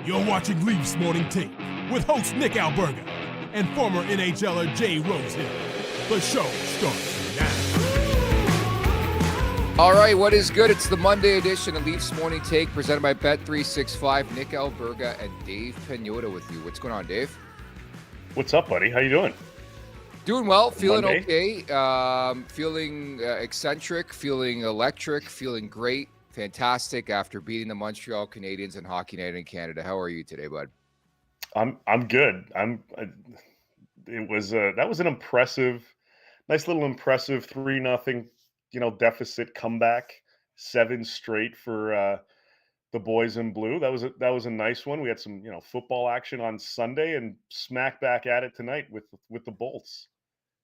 You're watching Leafs Morning Take with host Nick Alberga and former NHLer Jay Rosehill. The show starts now. All right, what is good? It's the Monday edition of Leafs Morning Take presented by Bet365. Nick Alberga and Dave Pagnotta with you. What's going on, Dave? What's up, buddy? How you doing? Doing well, feeling Monday? okay, feeling eccentric, feeling electric, feeling great, fantastic after beating the Montreal Canadiens in Hockey Night in Canada. How are you today, bud? I'm good. That was an nice little impressive 3-0, deficit comeback, 7 straight for the boys in blue. That was a nice one. We had some football action on Sunday and smack back at it tonight with the Bolts.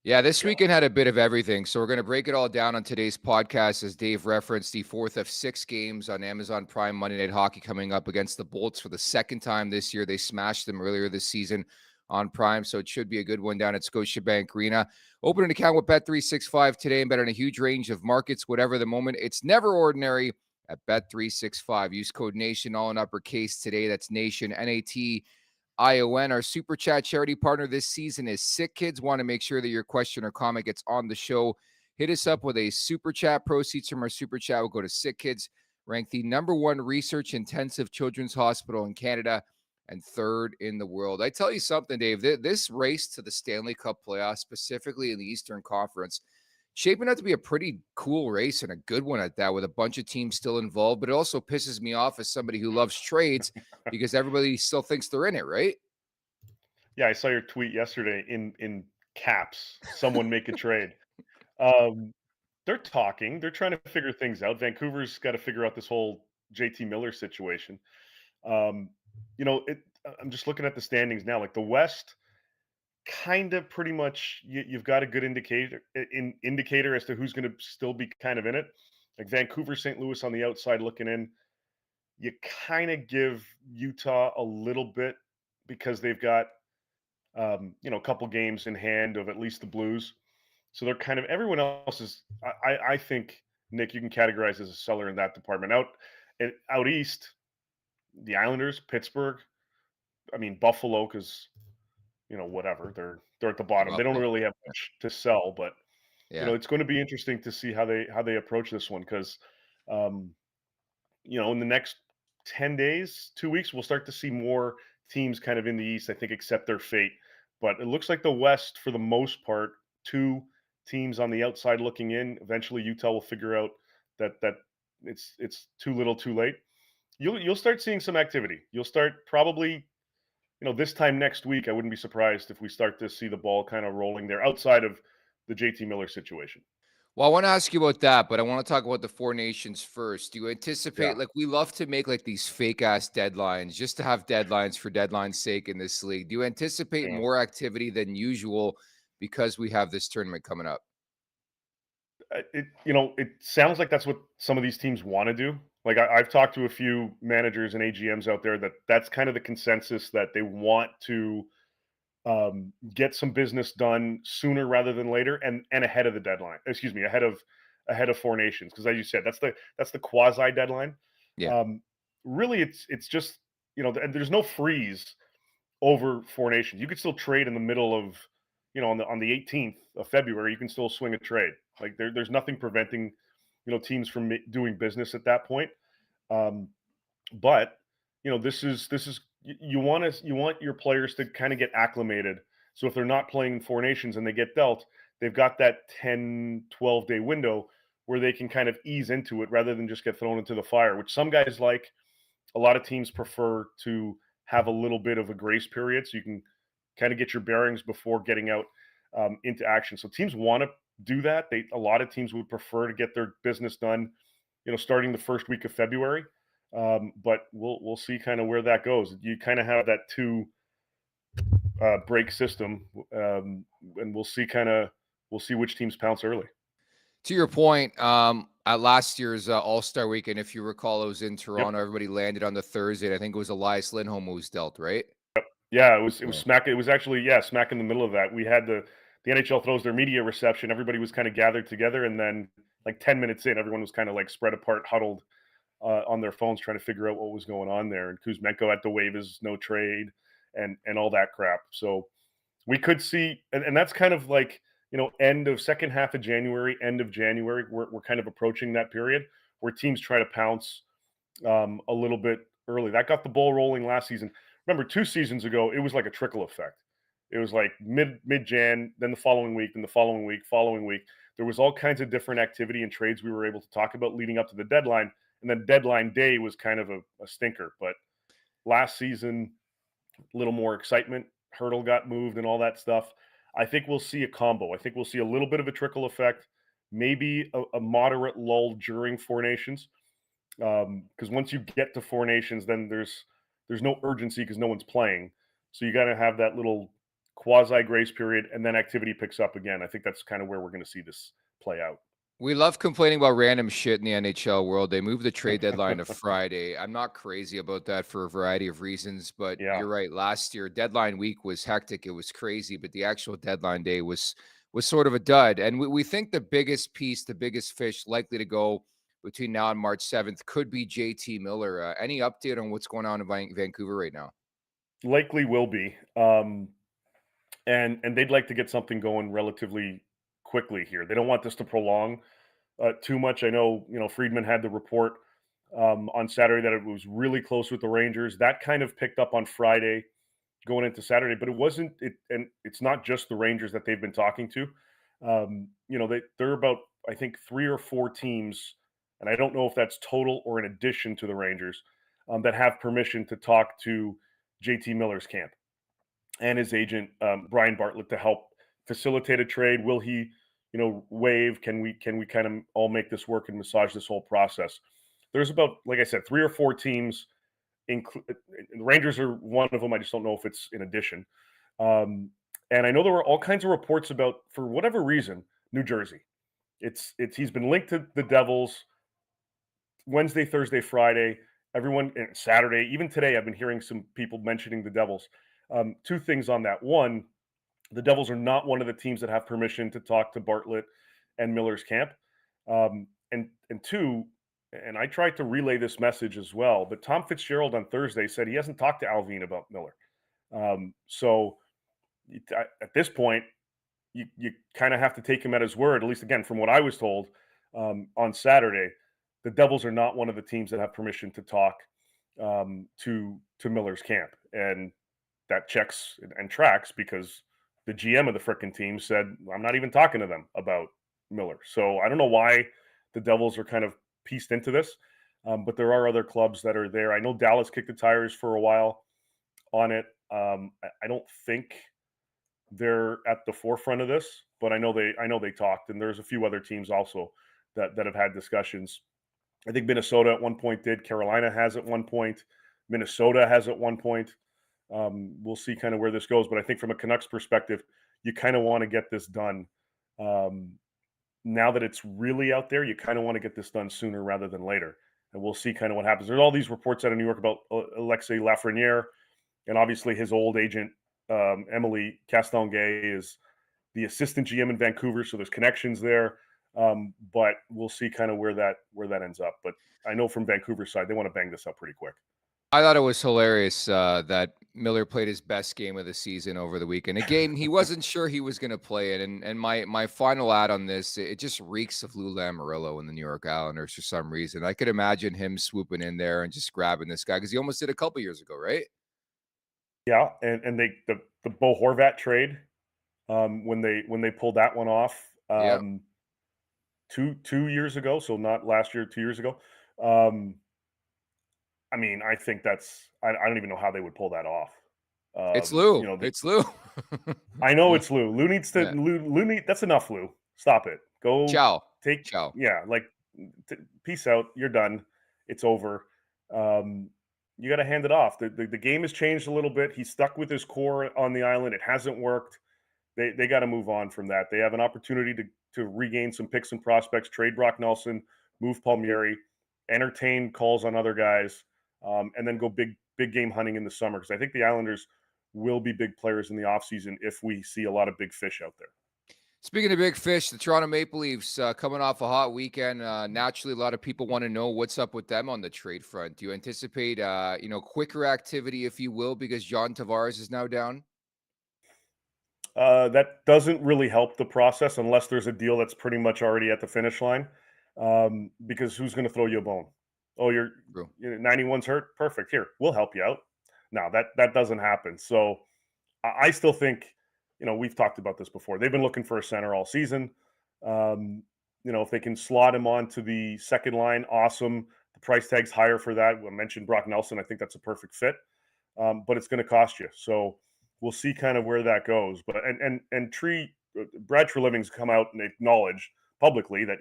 Yeah, this weekend had a bit of everything. So we're going to break it all down on today's podcast as Dave referenced the 4th of 6 games on Amazon Prime Monday Night Hockey coming up against the Bolts for the second time this year. They smashed them earlier this season on Prime, so it should be a good one down at Scotiabank Arena. Open an account with Bet365 today and bet on a huge range of markets, whatever the moment. It's never ordinary at Bet365. Use code NATION, all in uppercase today. That's NATION, NATION. Our super chat charity partner this season is Sick Kids. Want to make sure that your question or comment gets on the show. Hit us up with a super chat. Proceeds from our super chat will go to Sick Kids, ranked the #1 research intensive children's hospital in Canada and 3rd in the world. I tell you something, Dave, this race to the Stanley Cup playoffs, specifically in the Eastern Conference, shaping out to be a pretty cool race and a good one at that, with a bunch of teams still involved. But it also pisses me off as somebody who loves trades because everybody still thinks they're in it, right? Yeah, I saw your tweet yesterday in caps. Someone make a trade. They're talking. They're trying to figure things out. Vancouver's got to figure out this whole JT Miller situation. Um, I'm just looking at the standings now. Like the West, kind of pretty much you've got a good indicator as to who's going to still be kind of in it. Like Vancouver, St. Louis on the outside looking in. You kind of give Utah a little bit because they've got a couple games in hand of at least the Blues. So they're kind of everyone else is. I think Nick, you can categorize as a seller in that department. Out east, the Islanders, Pittsburgh. I mean Buffalo, because whatever they're at the bottom. They don't really have much to sell, but it's going to be interesting to see how they approach this one because in the next 10 days, 2 weeks, we'll start to see more teams kind of in the East, I think, accept their fate. But it looks like the West, for the most part, 2 teams on the outside looking in. Eventually, Utah will figure out that it's too little, too late. You'll start seeing some activity. You'll start probably, this time next week. I wouldn't be surprised if we start to see the ball kind of rolling there outside of the JT Miller situation. Well, I want to ask you about that, but I want to talk about the 4 nations first. Do you anticipate, like, we love to make like these fake ass deadlines just to have deadlines for deadline's sake in this league. Do you anticipate more activity than usual because we have this tournament coming up? It sounds like that's what some of these teams want to do. Like I've talked to a few managers and AGMs out there that's kind of the consensus, that they want to get some business done sooner rather than later and ahead of the deadline. Excuse me, ahead of 4 nations, because as you said, that's the quasi deadline. Yeah. Really, it's just there's no freeze over 4 nations. You could still trade in the middle of on the 18th of February. You can still swing a trade. Like there's nothing preventing teams from doing business at that point. But this is you want your players to kind of get acclimated. So if they're not playing in 4 nations and they get dealt, they've got that 10-12 day window where they can kind of ease into it rather than just get thrown into the fire, which some guys like. A lot of teams prefer to have a little bit of a grace period so you can kind of get your bearings before getting out into action. So teams want to do that. A lot of teams would prefer to get their business done, starting the first week of February. But we'll see kind of where that goes. You kind of have that 2 break system, and we'll see which teams pounce early. To your point, at last year's All-Star Weekend, if you recall, it was in Toronto. Yep. Everybody landed on the Thursday. I think it was Elias Lindholm who was dealt, right? Yep. Yeah, it was smack. It was actually smack in the middle of that. We had the NHL throws their media reception. Everybody was kind of gathered together, and then like 10 minutes in, everyone was kind of like spread apart, huddled on their phones trying to figure out what was going on there. And Kuzmenko had to waive his no trade and all that crap. So we could see, and that's kind of like, end of second half of January, end of January, we're kind of approaching that period where teams try to pounce a little bit early. That got the ball rolling last season. Remember, 2 seasons ago, it was like a trickle effect. It was like mid-Jan, then the following week, then the following week, following week. There was all kinds of different activity and trades we were able to talk about leading up to the deadline. And then deadline day was kind of a stinker. But last season, a little more excitement. Hurdle got moved and all that stuff. I think we'll see a combo. I think we'll see a little bit of a trickle effect, maybe a moderate lull during Four Nations. Because once you get to Four Nations, then there's no urgency because no one's playing. So you got to have that little quasi grace period, and then activity picks up again. I think that's kind of where we're going to see this play out. We love complaining about random shit in the NHL world. They moved the trade deadline to Friday. I'm not crazy about that for a variety of reasons, but Yeah. you're right. Last year, deadline week was hectic. It was crazy, but the actual deadline day was sort of a dud. And we think the biggest piece, the biggest fish likely to go between now and March 7th could be JT Miller. Any update on what's going on in Vancouver right now? Likely will be. And they'd like to get something going relatively quickly here. They don't want this to prolong too much. I know, Friedman had the report on Saturday that it was really close with the Rangers. That kind of picked up on Friday going into Saturday, but it wasn't it, and it's not just the Rangers that they've been talking to. They're about, I think, 3 or 4 teams, and I don't know if that's total or in addition to the Rangers, that have permission to talk to JT Miller's camp and his agent Brian Bartlett to help facilitate a trade. Will he, waive? Can we kind of all make this work and massage this whole process? There's about, like I said, 3 or 4 teams. The Rangers are one of them. I just don't know if it's in addition. And I know there were all kinds of reports about, for whatever reason, New Jersey. He's been linked to the Devils Wednesday, Thursday, Friday. Everyone, and Saturday, even today, I've been hearing some people mentioning the Devils. 2 things on that. One, the Devils are not one of the teams that have permission to talk to Bartlett and Miller's camp. And 2, and I tried to relay this message as well, but Tom Fitzgerald on Thursday said he hasn't talked to Alvin about Miller. So at this point, you kind of have to take him at his word, at least again, from what I was told on Saturday. The Devils are not one of the teams that have permission to talk to Miller's camp. And that checks and tracks because the GM of the frickin' team said, I'm not even talking to them about Miller. So I don't know why the Devils are kind of pieced into this, but there are other clubs that are there. I know Dallas kicked the tires for a while on it. I don't think they're at the forefront of this, but I know they talked, and there's a few other teams also that have had discussions. I think Minnesota at one point did. Carolina has at one point. Minnesota has at one point. We'll see kind of where this goes, but I think from a Canucks perspective, you kind of want to get this done. Now that it's really out there, you kind of want to get this done sooner rather than later, and we'll see kind of what happens. There's all these reports out of New York about Alexei Lafreniere, and obviously his old agent Emily Castonguay is the assistant GM in Vancouver, so there's connections there. But we'll see kind of where that ends up. But I know from Vancouver's side, they want to bang this up pretty quick. I thought it was hilarious that Miller played his best game of the season over the weekend. A game he wasn't sure he was going to play it. And my final ad on this, it just reeks of Lou Lamoriello and the New York Islanders for some reason. I could imagine him swooping in there and just grabbing this guy because he almost did a couple years ago, right? Yeah, and the Bo Horvat trade when they pulled that one off Yeah. 2 years ago, so not last year, 2 years ago. I mean, I think that's I don't even know how they would pull that off. It's Lou. It's Lou. I know it's Lou. Lou needs to. Yeah. That's enough, Lou. Stop it. Go Ciao. take. Ciao. Yeah, like peace out. You're done. It's over. You got to hand it off. The game has changed a little bit. He's stuck with his core on the island. It hasn't worked. They got to move on from that. They have an opportunity to regain some picks and prospects, trade Brock Nelson, move Palmieri, entertain calls on other guys, and then go big game hunting in the summer. Because I think the Islanders will be big players in the offseason if we see a lot of big fish out there. Speaking of big fish, the Toronto Maple Leafs coming off a hot weekend. Naturally, a lot of people want to know what's up with them on the trade front. Do you anticipate, quicker activity, if you will, because John Tavares is now down? That doesn't really help the process unless there's a deal that's pretty much already at the finish line. Because who's going to throw you a bone? Oh, True. 91's hurt. Perfect. Here, we'll help you out. No, that doesn't happen. So I still think, we've talked about this before. They've been looking for a center all season. If they can slot him onto the second line, awesome. The price tag's higher for that. I mentioned Brock Nelson. I think that's a perfect fit. But it's going to cost you. So we'll see kind of where that goes. But Brad Treliving's come out and acknowledged publicly that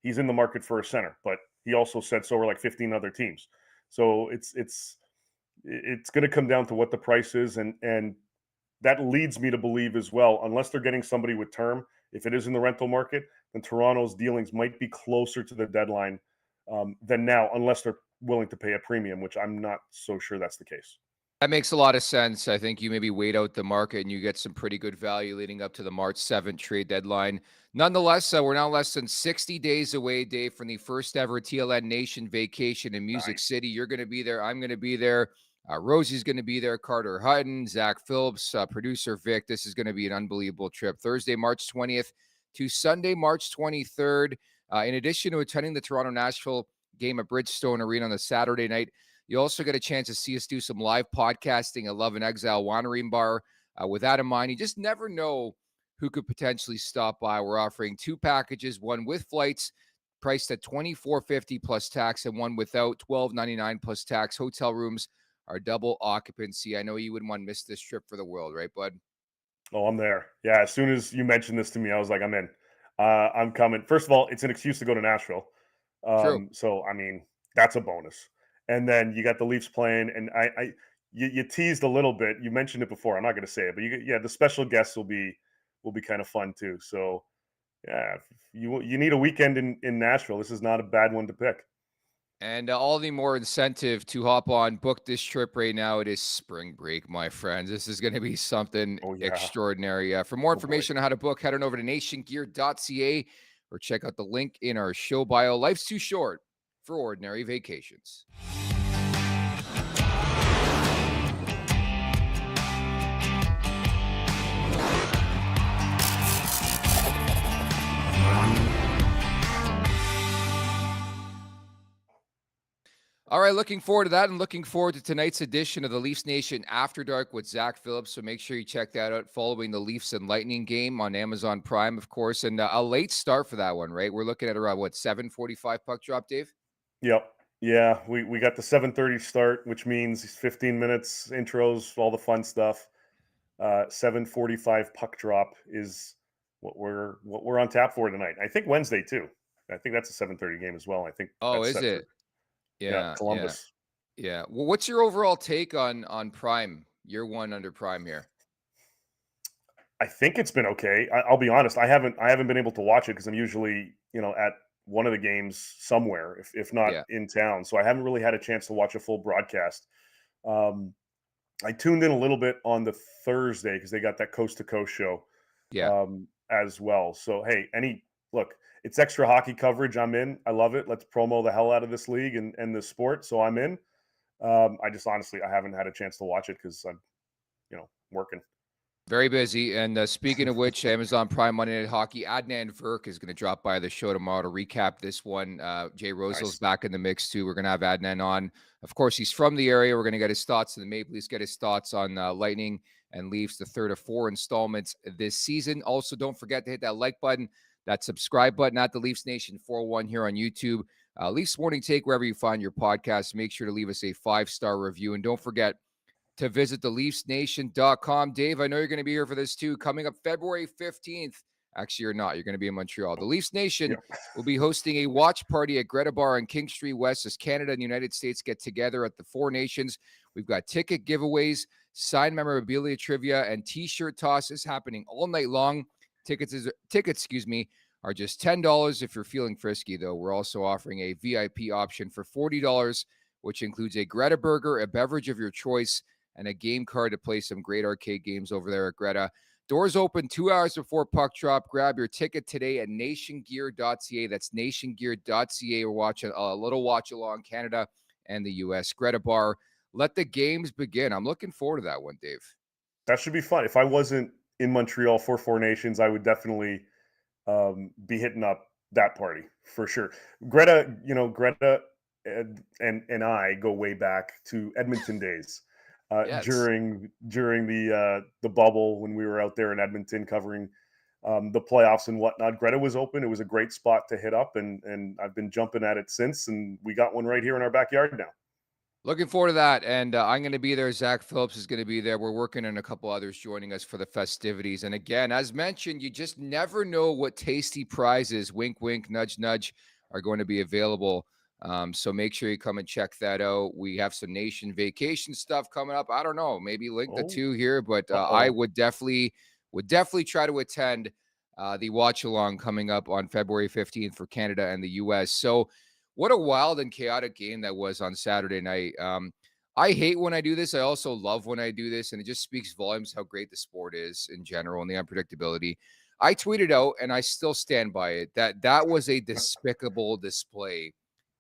he's in the market for a center, but he also said so are like 15 other teams. So it's going to come down to what the price is, and that leads me to believe as well, unless they're getting somebody with term, if it is in the rental market, then Toronto's dealings might be closer to the deadline than now, unless they're willing to pay a premium, which I'm not so sure that's the case. That makes a lot of sense. I think you maybe wait out the market and you get some pretty good value leading up to the March 7th trade deadline. Nonetheless, we're now less than 60 days away, Dave, from the first ever TLN Nation vacation in Music Nice. City. You're going to be there. I'm going to be there. Rosie's going to be there. Carter Hutton, Zach Phillips, producer Vic. This is going to be an unbelievable trip. Thursday, March 20th to Sunday, March 23rd. In addition to attending the Toronto-Nashville game at Bridgestone Arena on the Saturday night, you also get a chance to see us do some live podcasting at Love and Exile Winery and Bar. With that in mind, you just never know who could potentially stop by. We're offering 2 packages, one with flights priced at $24.50 plus tax, and one without, $12.99 plus tax. Hotel rooms are double occupancy. I know you wouldn't want to miss this trip for the world, right, bud? Oh, I'm there. Yeah, as soon as you mentioned this to me, I was like, I'm in. I'm coming. First of all, it's an excuse to go to Nashville. True. So I mean, that's a bonus. And then you got the Leafs playing, and you teased a little bit. You mentioned it before. I'm not going to say it, but the special guests will be kind of fun too. So yeah, if you need a weekend in Nashville, this is not a bad one to pick. And all the more incentive to hop on, book this trip right now. It is spring break, my friends. This is going to be something Oh yeah. extraordinary. For more Oh boy. information on how to book, head on over to nationgear.ca or check out the link in our show bio. Life's too short for ordinary vacations. All right, looking forward to that, and looking forward to tonight's edition of the Leafs Nation After Dark with Zach Phillips. So make sure you check that out following the Leafs and Lightning game on Amazon Prime, of course. And a late start for that one, right? We're looking at around, 7:45 puck drop, Dave? Yep. Yeah, we got the 7:30 start, which means 15 minutes intros, all the fun stuff. 7:45 puck drop is what we're on tap for tonight. I think Wednesday too. I think that's a 7:30 game as well. I think Oh, that's is set for it? Yeah, yeah, Columbus. yeah. Well, what's your overall take on Prime, year one under Prime here? I think it's been okay. I'll be honest. I haven't been able to watch it because I'm usually at one of the games somewhere, if not Yeah, in town. So I haven't really had a chance to watch a full broadcast. Um, I tuned in a little bit on the Thursday because they got that coast to coast show yeah. as well. So hey, look, it's extra hockey coverage. I'm in. I love it. Let's promo the hell out of this league and the sport. So I'm in. I just honestly I haven't had a chance to watch it because I'm working. Very busy. And speaking of which, Amazon Prime Monday Night Hockey, Adnan Verk is going to drop by the show tomorrow to recap this one. Jay Rosel's Nice. back in the mix too. We're going to have Adnan on. Of course, he's from the area. We're going to get his thoughts on the Maple Leafs, get his thoughts on Lightning and Leafs, the third of 4 installments this season. Also, don't forget to hit that like button, that subscribe button at the Leafs Nation 401 here on YouTube. Leafs Morning Take, wherever you find your podcast. Make sure to leave us a 5-star review. And don't forget to visit theleafsnation.com. Dave, I know you're going to be here for this too. Coming up February 15th. Actually, you're not. You're going to be in Montreal. The Leafs Nation will be hosting a watch party at Greta Bar on King Street West as Canada and the United States get together at the Four Nations. We've got ticket giveaways, signed memorabilia trivia, and T-shirt tosses happening all night long. Tickets, are just $10. If you're feeling frisky, though, we're also offering a VIP option for $40, which includes a Greta burger, a beverage of your choice, and a game card to play some great arcade games over there at Greta. Doors open 2 hours before puck drop. Grab your ticket today at nationgear.ca. That's nationgear.ca. We're watching a little watch along Canada and the U.S. Greta Bar. Let the games begin. I'm looking forward to that one, Dave. That should be fun. If I wasn't in Montreal for Four Nations, I would definitely be hitting up that party for sure. Greta and I go way back to Edmonton days Yes. during the bubble when we were out there in Edmonton covering the playoffs and whatnot. Greta was open. It was a great spot to hit up, and I've been jumping at it since. And we got one right here in our backyard now. Looking forward to that. And I'm going to be there. Zach Phillips is going to be there. We're working on a couple others joining us for the festivities. And again, as mentioned, you just never know what tasty prizes, wink, wink, nudge, nudge, are going to be available. So make sure you come and check that out. We have some nation vacation stuff coming up. I don't know, maybe link the two here, but I would definitely try to attend the watch along coming up on February 15th for Canada and the US. So what a wild and chaotic game that was on Saturday night. I hate when I do this. I also love when I do this, and it just speaks volumes how great the sport is in general and the unpredictability. I tweeted out, and I still stand by it, that was a despicable display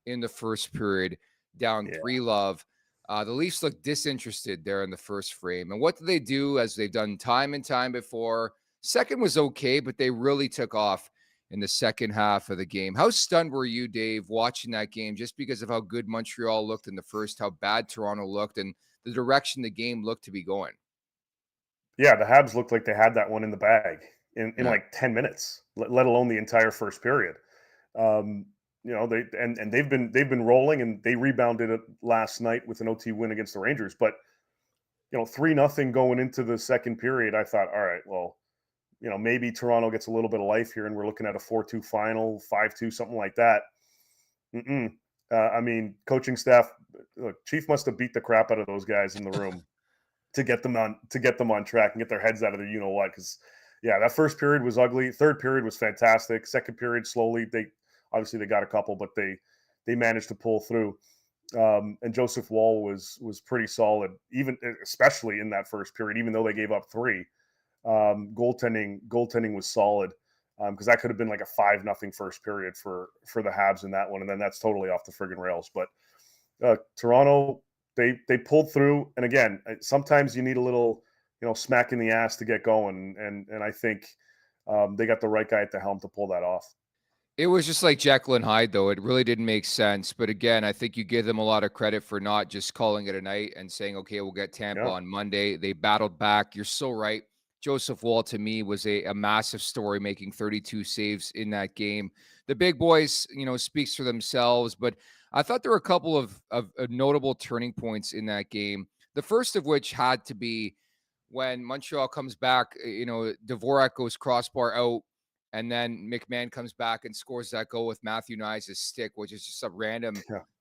in the first period, down 3-love. The Leafs looked disinterested there in the first frame. And what did they do, as they've done time and time before? Second was okay, but they really took off in the second half of the game. How stunned were you, Dave, watching that game, just because of how good Montreal looked in the first, how bad Toronto looked, and the direction the game looked to be going? Yeah, the Habs looked like they had that one in the bag in like 10 minutes, let alone the entire first period. They've been rolling, and they rebounded it last night with an OT win against the Rangers. But 3-0 going into the second period, I thought, all right, well, maybe Toronto gets a little bit of life here, and we're looking at a 4-2 final, 5-2, something like that. Coaching staff, look, Chief must have beat the crap out of those guys in the room to get them on track and get their heads out of the what. Because that first period was ugly. Third period was fantastic. Second period, slowly they got a couple, but they managed to pull through. And Joseph Woll was pretty solid, especially in that first period, even though they gave up 3. Goaltending was solid, because that could have been like a 5-0 first period for the Habs in that one, and then that's totally off the friggin' rails. But Toronto, they pulled through, and again, sometimes you need a little smack in the ass to get going, and I think they got the right guy at the helm to pull that off. It was just like Jekyll and Hyde, though. It really didn't make sense. But again, I think you give them a lot of credit for not just calling it a night and saying, okay, we'll get Tampa on Monday. They battled back. You're so right. Joseph Woll, to me, was a massive story, making 32 saves in that game. The big boys, speaks for themselves. But I thought there were a couple of notable turning points in that game. The first of which had to be when Montreal comes back, Dvorak goes crossbar out, and then McMahon comes back and scores that goal with Matthew Knies' stick, which is just a random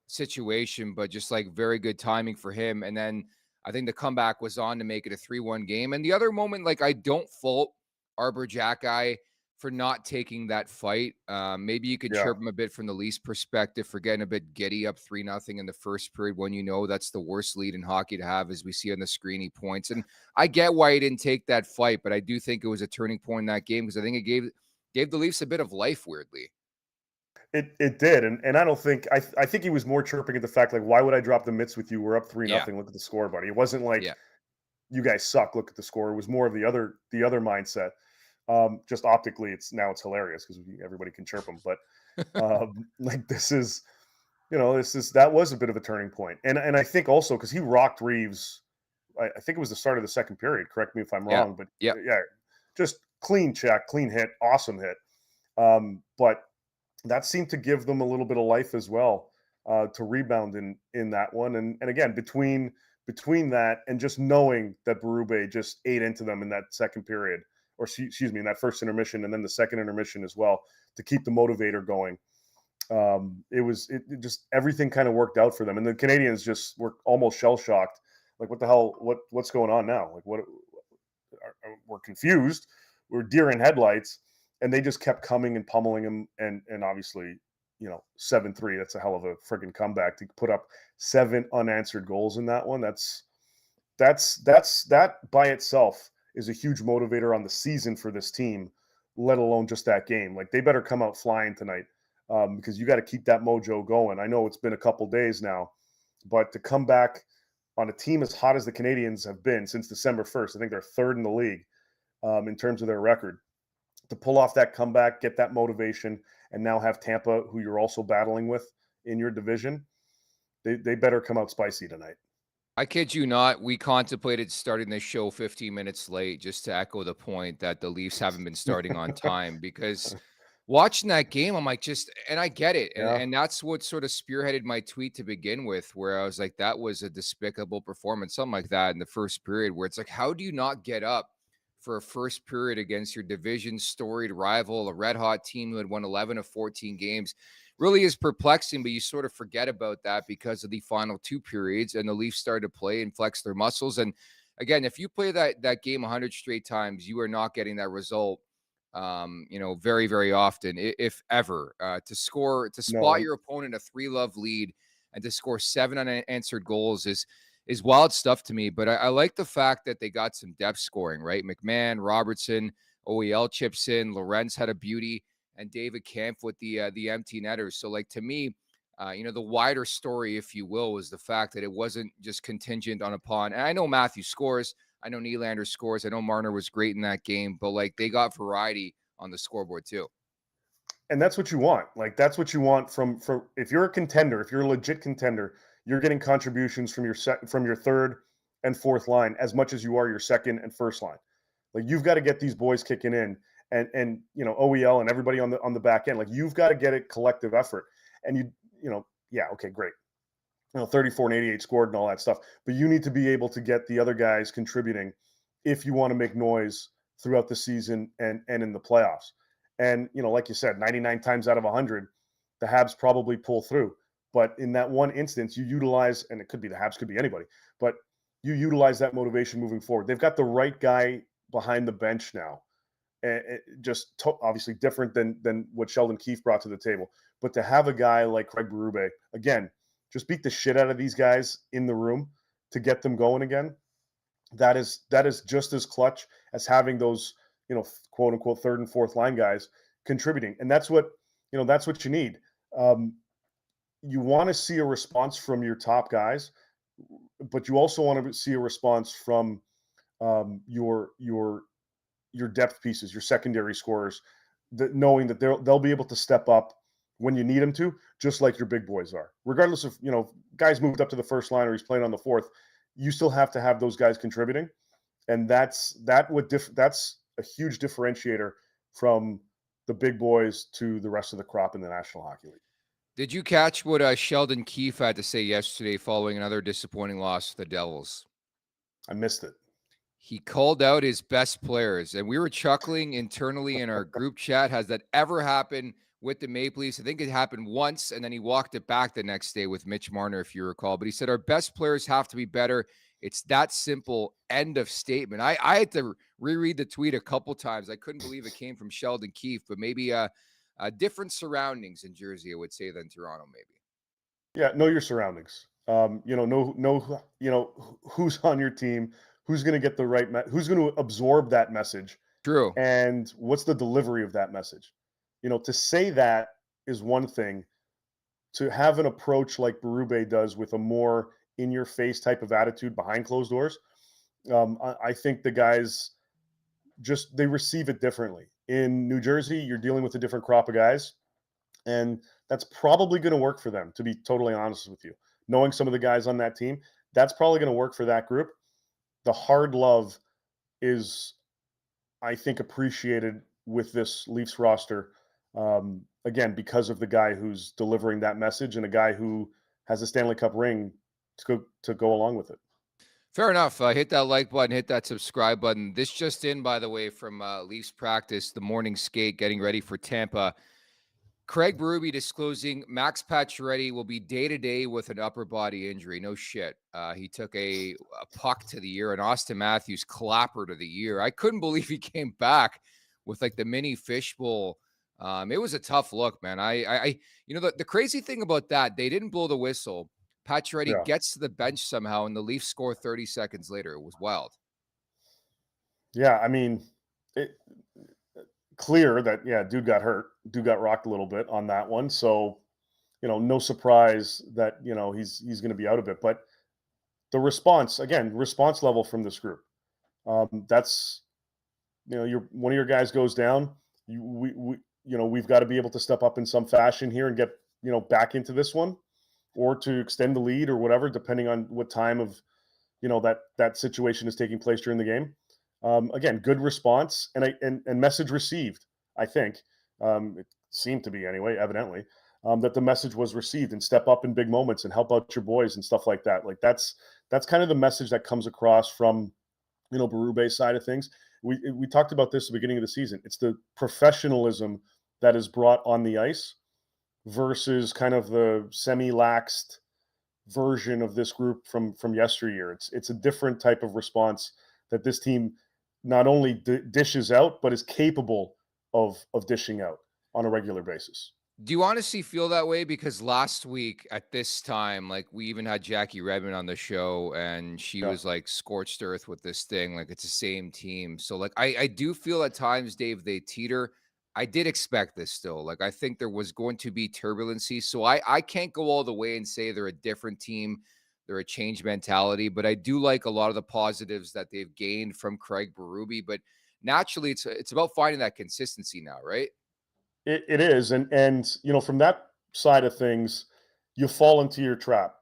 situation, but just like very good timing for him. And then I think the comeback was on to make it a 3-1 game. And the other moment, like, I don't fault Arbor Jackeye for not taking that fight. Maybe you could chirp him a bit from the Leafs perspective for getting a bit giddy up 3-0 in the first period, when that's the worst lead in hockey to have, as we see on the screen. He points. And I get why he didn't take that fight, but I do think it was a turning point in that game, because I think it gave the Leafs a bit of life, weirdly. It did, and I don't think I think he was more chirping at the fact, like, why would I drop the mitts with you? We're up 3-0. Look at the score, buddy. It wasn't like you guys suck. Look at the score. It was more of the other mindset. Just optically, it's hilarious because everybody can chirp him, but like that was a bit of a turning point, and I think also because he rocked Reeves. I think it was the start of the second period. Correct me if I'm wrong, but just clean check, clean hit, awesome hit. But that seemed to give them a little bit of life as well, to rebound in that one. And again, between that and just knowing that Berube just ate into them in that second period, or excuse me, in that first intermission, and then the second intermission as well, to keep the motivator going. It just everything kind of worked out for them. And the Canadians just were almost shell-shocked. Like, what the hell, what's going on now? Like, we're confused. We're deer in headlights. And they just kept coming and pummeling him, and obviously, 7-3. That's a hell of a freaking comeback to put up 7 unanswered goals in that one. That by itself is a huge motivator on the season for this team, let alone just that game. Like, they better come out flying tonight, because you got to keep that mojo going. I know it's been a couple days now, but to come back on a team as hot as the Canadians have been since December 1st, I think they're third in the league in terms of their record. To pull off that comeback, get that motivation, and now have Tampa, who you're also battling with in your division, they better come out spicy tonight. I kid you not, we contemplated starting this show 15 minutes late just to echo the point that the Leafs haven't been starting on time, because watching that game, I'm like, and I get it. And, Yeah. and that's what sort of spearheaded my tweet to begin with, where I was like, that was a despicable performance, something like that in the first period, where it's like, how do you not get up for a first period against your division storied rival, a red hot team who had won 11 of 14 games? Really is perplexing, but you sort of forget about that because of the final two periods, and the Leafs started to play and flex their muscles. And again, if you play that game 100 straight times, you are not getting that result, very, very often, if ever. To spot No. your opponent a 3-love lead and to score 7 unanswered goals is wild stuff to me. But I like the fact that they got some depth scoring, right? McMahon, Robertson, OEL chips in, Lorenz had a beauty, and David Kampf with the empty netters. So, like, to me, the wider story, if you will, was the fact that it wasn't just contingent upon. And I know Matthew scores, I know Nylander scores, I know Marner was great in that game, but like, they got variety on the scoreboard too. And that's what you want. Like, that's what you want from if you're a contender, if you're a legit contender, you're getting contributions from your third and fourth line as much as you are your second and first line. Like, you've got to get these boys kicking in, and OEL and everybody on the back end. Like, you've got to get it collective effort. And yeah, okay, great. 34 and 88 scored and all that stuff. But you need to be able to get the other guys contributing if you want to make noise throughout the season and in the playoffs. And, like you said, 99 times out of 100, the Habs probably pull through. But in that one instance, you utilize, and it could be the Habs, could be anybody, but you utilize that motivation moving forward. They've got the right guy behind the bench now. And obviously different than what Sheldon Keefe brought to the table. But to have a guy like Craig Berube, again, just beat the shit out of these guys in the room to get them going again, that is just as clutch as having those, quote unquote, third and fourth line guys contributing. And that's what you need. You want to see a response from your top guys, but you also want to see a response from your depth pieces, your secondary scorers, knowing that they'll be able to step up when you need them to, just like your big boys are. Regardless of, guys moved up to the first line or he's playing on the fourth, you still have to have those guys contributing. And that's a huge differentiator from the big boys to the rest of the crop in the National Hockey League. Did you catch what Sheldon Keefe had to say yesterday following another disappointing loss to the Devils? I missed it. He called out his best players, and we were chuckling internally in our group chat. Has that ever happened with the Maple Leafs? I think it happened once, and then he walked it back the next day with Mitch Marner, if you recall. But he said, our best players have to be better. It's that simple. End of statement. I had to reread the tweet a couple times. I couldn't believe it came from Sheldon Keefe, but maybe different surroundings in Jersey, I would say, than Toronto, maybe. Yeah, know your surroundings. Know who's on your team, who's going to get the right who's going to absorb that message. True. And what's the delivery of that message? To say that is one thing. To have an approach like Berube does with a more in-your-face type of attitude behind closed doors, I think the guys they receive it differently. In New Jersey, you're dealing with a different crop of guys, and that's probably going to work for them, to be totally honest with you. Knowing some of the guys on that team, that's probably going to work for that group. The hard love is, I think, appreciated with this Leafs roster, again, because of the guy who's delivering that message and a guy who has a Stanley Cup ring to go along with it. Fair enough. Hit that like button, hit that subscribe button. This just in, by the way, from Leafs practice, the morning skate, getting ready for Tampa. Craig Berube disclosing Max Pacioretty will be day-to-day with an upper body injury. No shit. He took a puck to the ear, and Austin Matthews clapper to the ear. I couldn't believe he came back with like the mini fishbowl. It was a tough look, man. The crazy thing about that, they didn't blow the whistle. Pacioretty gets to the bench somehow, and the Leafs score 30 seconds later. It was wild. Yeah, I mean, it clear that yeah, dude got hurt, dude got rocked a little bit on that one. So no surprise that he's going to be out of it. But the response level from this group, that's your one of your guys goes down. We've got to be able to step up in some fashion here and get back into this one, or to extend the lead or whatever, depending on what time of that situation is taking place during the game. Again, good response and message received. I think it seemed to be anyway, evidently, that the message was received, and step up in big moments and help out your boys and stuff like that. Like that's kind of the message that comes across from Berube's side of things. We talked about this at the beginning of the season. It's the professionalism that is brought on the ice versus kind of the semi-laxed version of this group from yesteryear. It's a different type of response that this team not only dishes out, but is capable of dishing out on a regular basis. Do you honestly feel that way? Because last week at this time, like, we even had Jackie Redmond on the show, and she Yeah. was like scorched earth with this thing. Like, it's the same team. So, like, I do feel at times, Dave, they teeter. I did expect this still. Like, I think there was going to be turbulency. So I can't go all the way and say they're a different team. They're a change mentality, but I do like a lot of the positives that they've gained from Craig Berube. But naturally, it's about finding that consistency now, right? It is, and from that side of things, you fall into your trap.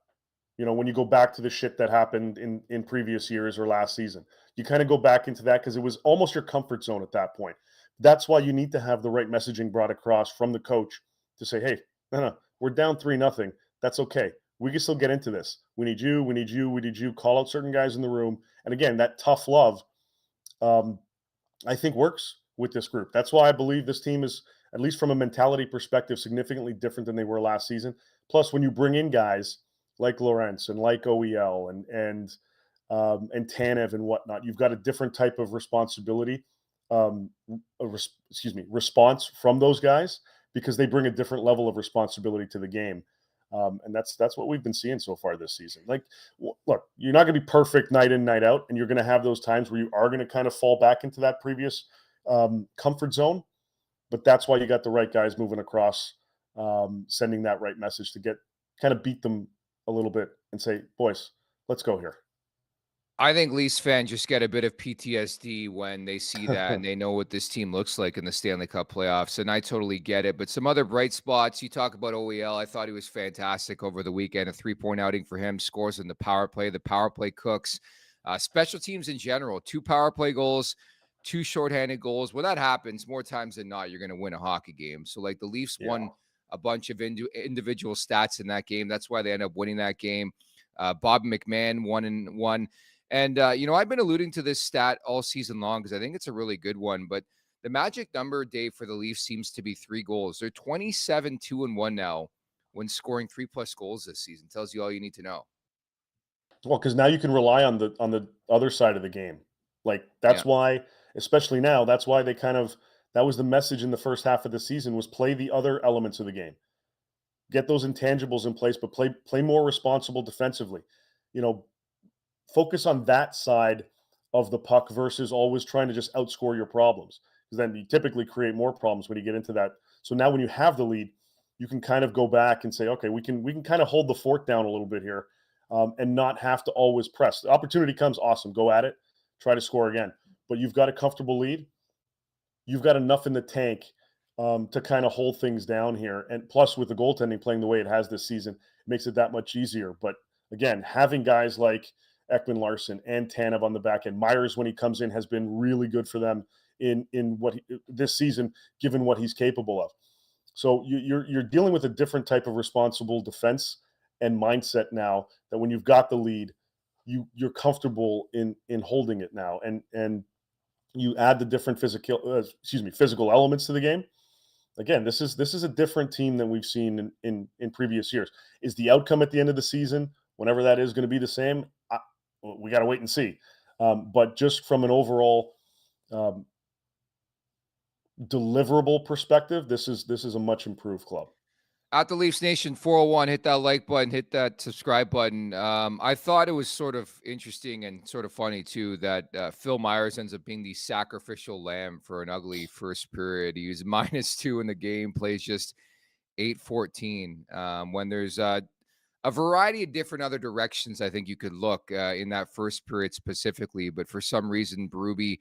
When you go back to the shit that happened in previous years or last season, you kind of go back into that because it was almost your comfort zone at that point. That's why you need to have the right messaging brought across from the coach to say, hey, no, we're down 3-0. That's okay. We can still get into this. We need you. We need you. We need you. Call out certain guys in the room. And again, that tough love, um, I think, works with this group. That's why I believe this team is, at least from a mentality perspective, significantly different than they were last season. Plus, when you bring in guys like Lawrence and like OEL and Tanev and whatnot, you've got a different type of responsibility, response from those guys, because they bring a different level of responsibility to the game. And that's what we've been seeing so far this season. Like, look, you're not going to be perfect night in, night out, and you're going to have those times where you are going to kind of fall back into that previous comfort zone. But that's why you got the right guys moving across, sending that right message to get kind of beat them a little bit and say, boys, let's go here. I think Leafs fans just get a bit of PTSD when they see that and they know what this team looks like in the Stanley Cup playoffs, and I totally get it. But some other bright spots, you talk about OEL. I thought he was fantastic over the weekend. A 3-point outing for him, scores in the power play. The power play cooks. Special teams in general, 2 power play goals, 2 shorthanded goals. When that happens, more times than not, you're going to win a hockey game. So, like, the Leafs Yeah. won a bunch of individual stats in that game. That's why they end up winning that game. Bob McMahon 1-1. And, I've been alluding to this stat all season long because I think it's a really good one. But the magic number, Dave, for the Leafs seems to be 3 goals. They're 27-2-1 now when scoring 3+ goals this season. Tells you all you need to know. Well, because now you can rely on the other side of the game. Like, Yeah. that's why, especially now, that's why that was the message in the first half of the season, was play the other elements of the game. Get those intangibles in place, but play more responsible defensively. You know, focus on that side of the puck versus always trying to just outscore your problems, because then you typically create more problems when you get into that. So now when you have the lead, you can kind of go back and say, okay, we can kind of hold the fort down a little bit here, and not have to always press. The opportunity comes, awesome, go at it, try to score again. But you've got a comfortable lead. You've got enough in the tank to kind of hold things down here. And plus, with the goaltending playing the way it has this season, it makes it that much easier. But again, having guys like Ekman Larson and Tanev on the back end, Myers, when he comes in, has been really good for them in this season, given what he's capable of. So you're dealing with a different type of responsible defense and mindset now, that when you've got the lead, you're comfortable in holding it now, and you add the different physical elements to the game. Again, this is a different team than we've seen in previous years. Is the outcome at the end of the season, whenever that is, going to be the same? We got to wait and see. But just from an overall um, deliverable perspective, this is a much improved club. At the Leafs Nation 401, hit that like button, hit that subscribe button. I thought it was sort of interesting and sort of funny too that Phil Myers ends up being the sacrificial lamb for an ugly first period. He was -2 in the game, plays just 8-14. When there's a variety of different other directions I think you could look in that first period specifically, but for some reason, Berube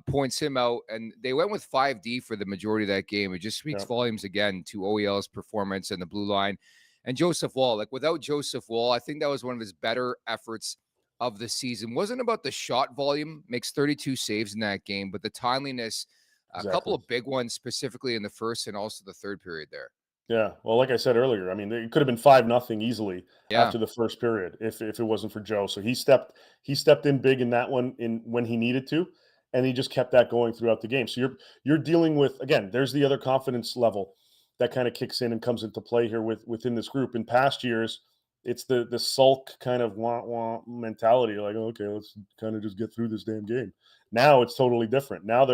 points him out, and they went with 5D for the majority of that game. It just speaks Yeah, volumes again to OEL's performance and the blue line. And Joseph Woll, like without Joseph Woll, I think that was one of his better efforts of the season. Wasn't about the shot volume, makes 32 saves in that game, but the timeliness, a couple exactly. of big ones specifically in the first and also the third period there. Yeah. Well, like I said earlier, I mean, it could have been 5-0 easily Yeah. after the first period if it wasn't for Joe. So he stepped in big in that one in when he needed to, and he just kept that going throughout the game. So you're dealing with, again, there's the other confidence level that kind of kicks in and comes into play here within this group. In past years, it's the sulk kind of wah mentality, like, okay, let's kind of just get through this damn game. Now it's totally different. Now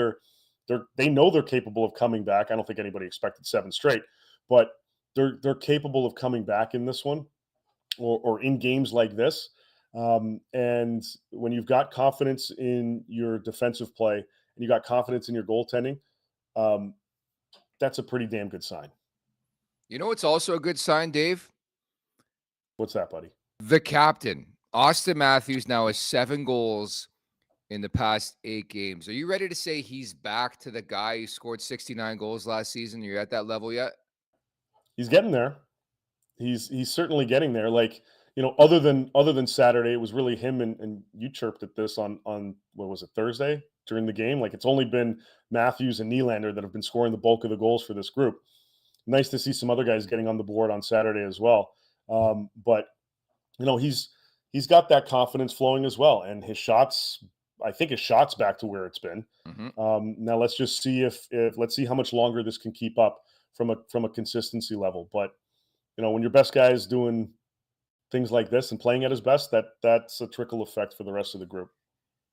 they know they're capable of coming back. I don't think anybody expected 7 straight, but they're capable of coming back in this one, or in games like this. And when you've got confidence in your defensive play and you got confidence in your goaltending, um, that's a pretty damn good sign. You know what's also a good sign, Dave? What's that, buddy? The captain, Austin Matthews, now has 7 goals in the past 8 games. Are you ready to say he's back to the guy who scored 69 goals last season? You're at that level yet? He's getting there. He's certainly getting there. Like, other than Saturday, it was really him, and you chirped at this on what was it, Thursday during the game. Like, it's only been Matthews and Nylander that have been scoring the bulk of the goals for this group. Nice to see some other guys getting on the board on Saturday as well. But he's got that confidence flowing as well, and his shots. I think his shots back to where it's been. Mm-hmm. Now let's just see if let's see how much longer this can keep up from a consistency level. But when your best guy is doing things like this and playing at his best, that's a trickle effect for the rest of the group.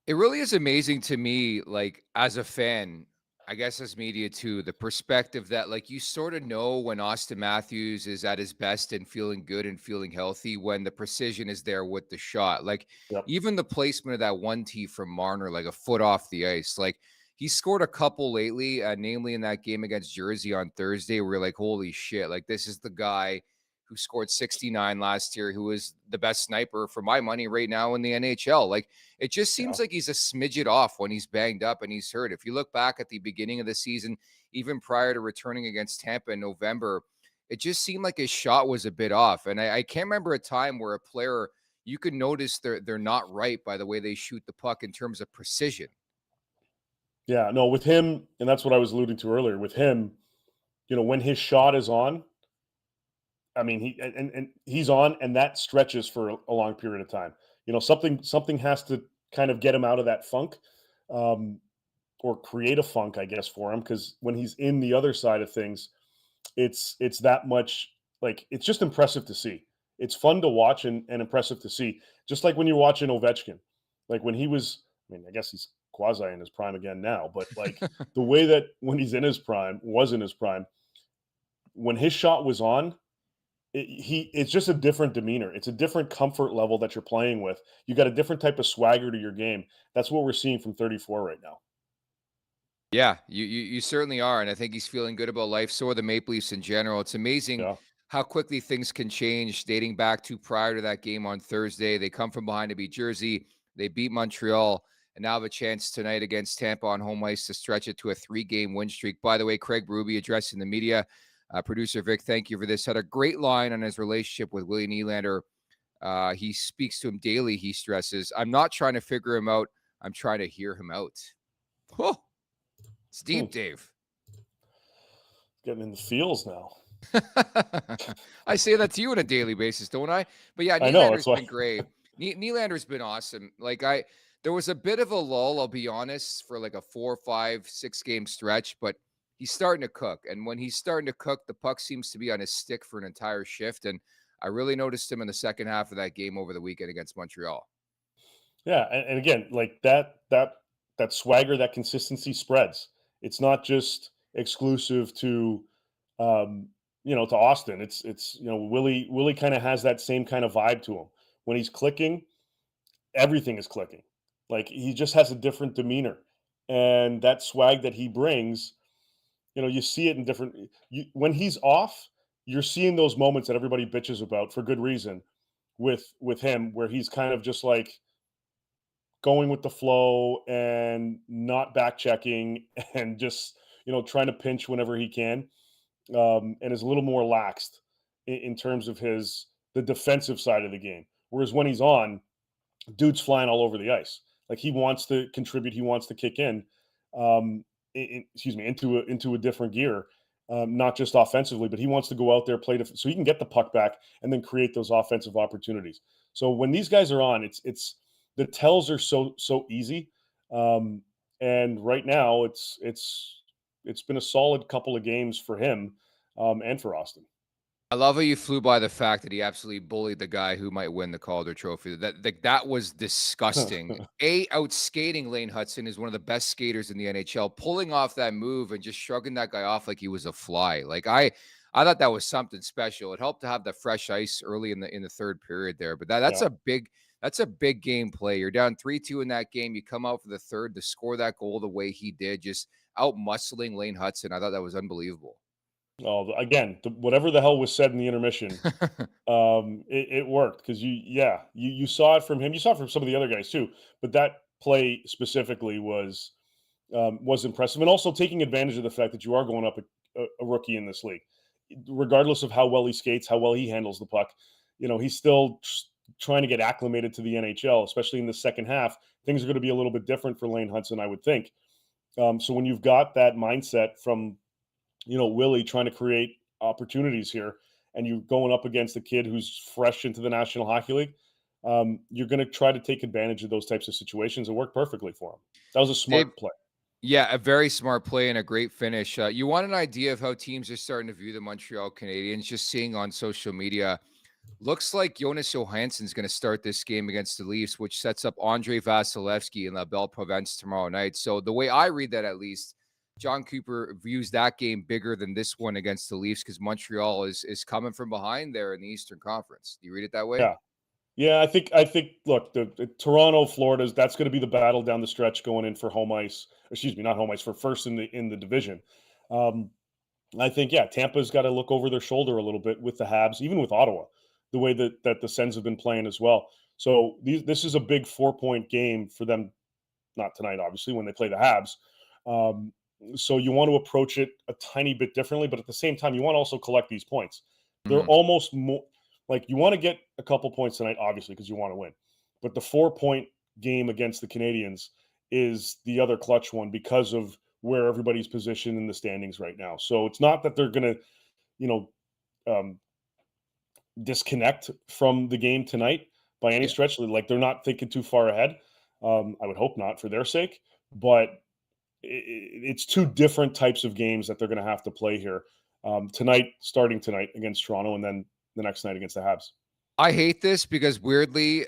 It really is amazing to me, like as a fan, I guess as media too, the perspective that like you sort of know when Austin Matthews is at his best and feeling good and feeling healthy when the precision is there with the shot. Like Yep. even the placement of that 1T from Marner, like a foot off the ice. Like he scored a couple lately, namely in that game against Jersey on Thursday, where you're like, holy shit, like this is the guy who scored 69 last year, who is the best sniper for my money right now in the NHL. Like it just Yeah. seems like he's a smidget off when he's banged up and he's hurt. If you look back at the beginning of the season, even prior to returning against Tampa in November, it just seemed like his shot was a bit off. And I can't remember a time where a player you could notice they're not right by the way they shoot the puck in terms of precision. Yeah. No, with him, and that's what I was alluding to earlier. With him, when his shot is on, I mean, and he's on, and that stretches for a long period of time. Something has to kind of get him out of that funk, um, or create a funk, I guess, for him. Because when he's in the other side of things, it's that much, like, it's just impressive to see. It's fun to watch and impressive to see. Just like when you're watching Ovechkin, like when he was, I mean, I guess he's quasi in his prime again now, but like the way that when he's in his prime, when his shot was on, it's just a different demeanor. It's a different comfort level that you're playing with. You got a different type of swagger to your game. That's what we're seeing from 34 right now. Yeah, you certainly are, and I think he's feeling good about life. So are the Maple Leafs in general. It's amazing Yeah. how quickly things can change, dating back to prior to that game on Thursday. They come from behind to beat Jersey, they beat Montreal, and now have a chance tonight against Tampa on home ice to stretch it to a 3-game win streak. By the way, Craig Berube addressing the media. Producer Vic, thank you for this. Had a great line on his relationship with William Nylander. He speaks to him daily. He stresses, "I'm not trying to figure him out. I'm trying to hear him out." Whoa. It's deep, Dave. Getting in the feels now. I say that to you on a daily basis, don't I? But yeah, I know. That's Nylander's why. been great. Nylander's been awesome. Like there was a bit of a lull, I'll be honest, for like a 4, 5, 6 game stretch, but he's starting to cook. And when he's starting to cook, the puck seems to be on his stick for an entire shift. And I really noticed him in the second half of that game over the weekend against Montreal. Yeah, and again, like that swagger, that consistency spreads. It's not just exclusive to, um, to Austin. It's Willie kind of has that same kind of vibe to him. When he's clicking, everything is clicking. Like he just has a different demeanor, and that swag that he brings, you see it in different. When he's off, you're seeing those moments that everybody bitches about for good reason. With him, where he's kind of just like going with the flow and not back checking and just trying to pinch whenever he can, and is a little more laxed in terms of the defensive side of the game. Whereas when he's on, dude's flying all over the ice. Like he wants to contribute, he wants to kick in, into a different gear, not just offensively, but he wants to go out there, so he can get the puck back and then create those offensive opportunities. So when these guys are on, it's the tells are so easy, and right now it's been a solid couple of games for him, and for Austin. I love how you flew by the fact that he absolutely bullied the guy who might win the Calder Trophy. That was disgusting. Outskating Lane Hutson is one of the best skaters in the NHL, pulling off that move and just shrugging that guy off like he was a fly. Like I thought that was something special. It helped to have the fresh ice early in the third period there. But that's Yeah. a big game play. You're down 3-2 in that game. You come out for the third to score that goal the way he did, just out muscling Lane Hutson. I thought that was unbelievable. Oh, again, whatever the hell was said in the intermission, it worked because you saw it from him. You saw it from some of the other guys too, but that play specifically was impressive, and also taking advantage of the fact that you are going up a rookie in this league, regardless of how well he skates, how well he handles the puck. He's still trying to get acclimated to the NHL, especially in the second half. Things are going to be a little bit different for Lane Hutson, I would think. So when you've got that mindset from Willie trying to create opportunities here, and you going up against a kid who's fresh into the National Hockey League, you're going to try to take advantage of those types of situations. It worked perfectly for him. That was a smart play. Yeah, a very smart play and a great finish. You want an idea of how teams are starting to view the Montreal Canadiens, just seeing on social media. Looks like Jonas Johansson's going to start this game against the Leafs, which sets up Andre Vasilevsky in La Belle Province tomorrow night. So the way I read that, at least, John Cooper views that game bigger than this one against the Leafs because Montreal is coming from behind there in the Eastern Conference. Do you read it that way? Yeah. Yeah, I think. Look, the Toronto, Florida's that's going to be the battle down the stretch going in for home ice. Excuse me, not home ice, for first in the division. I think Tampa's got to look over their shoulder a little bit with the Habs, even with Ottawa, the way that the Sens have been playing as well. So this is a big 4-point game for them. Not tonight, obviously, when they play the Habs. So you want to approach it a tiny bit differently, but at the same time, you want to also collect these points. They're almost more like you want to get a couple points tonight, obviously, because you want to win. But the 4-point game against the Canadiens is the other clutch one because of where everybody's positioned in the standings right now. So it's not that they're going to, disconnect from the game tonight by any stretch. Like they're not thinking too far ahead. I would hope not for their sake, but it's two different types of games that they're going to have to play here starting tonight against Toronto, and then the next night against the Habs. I hate this because weirdly,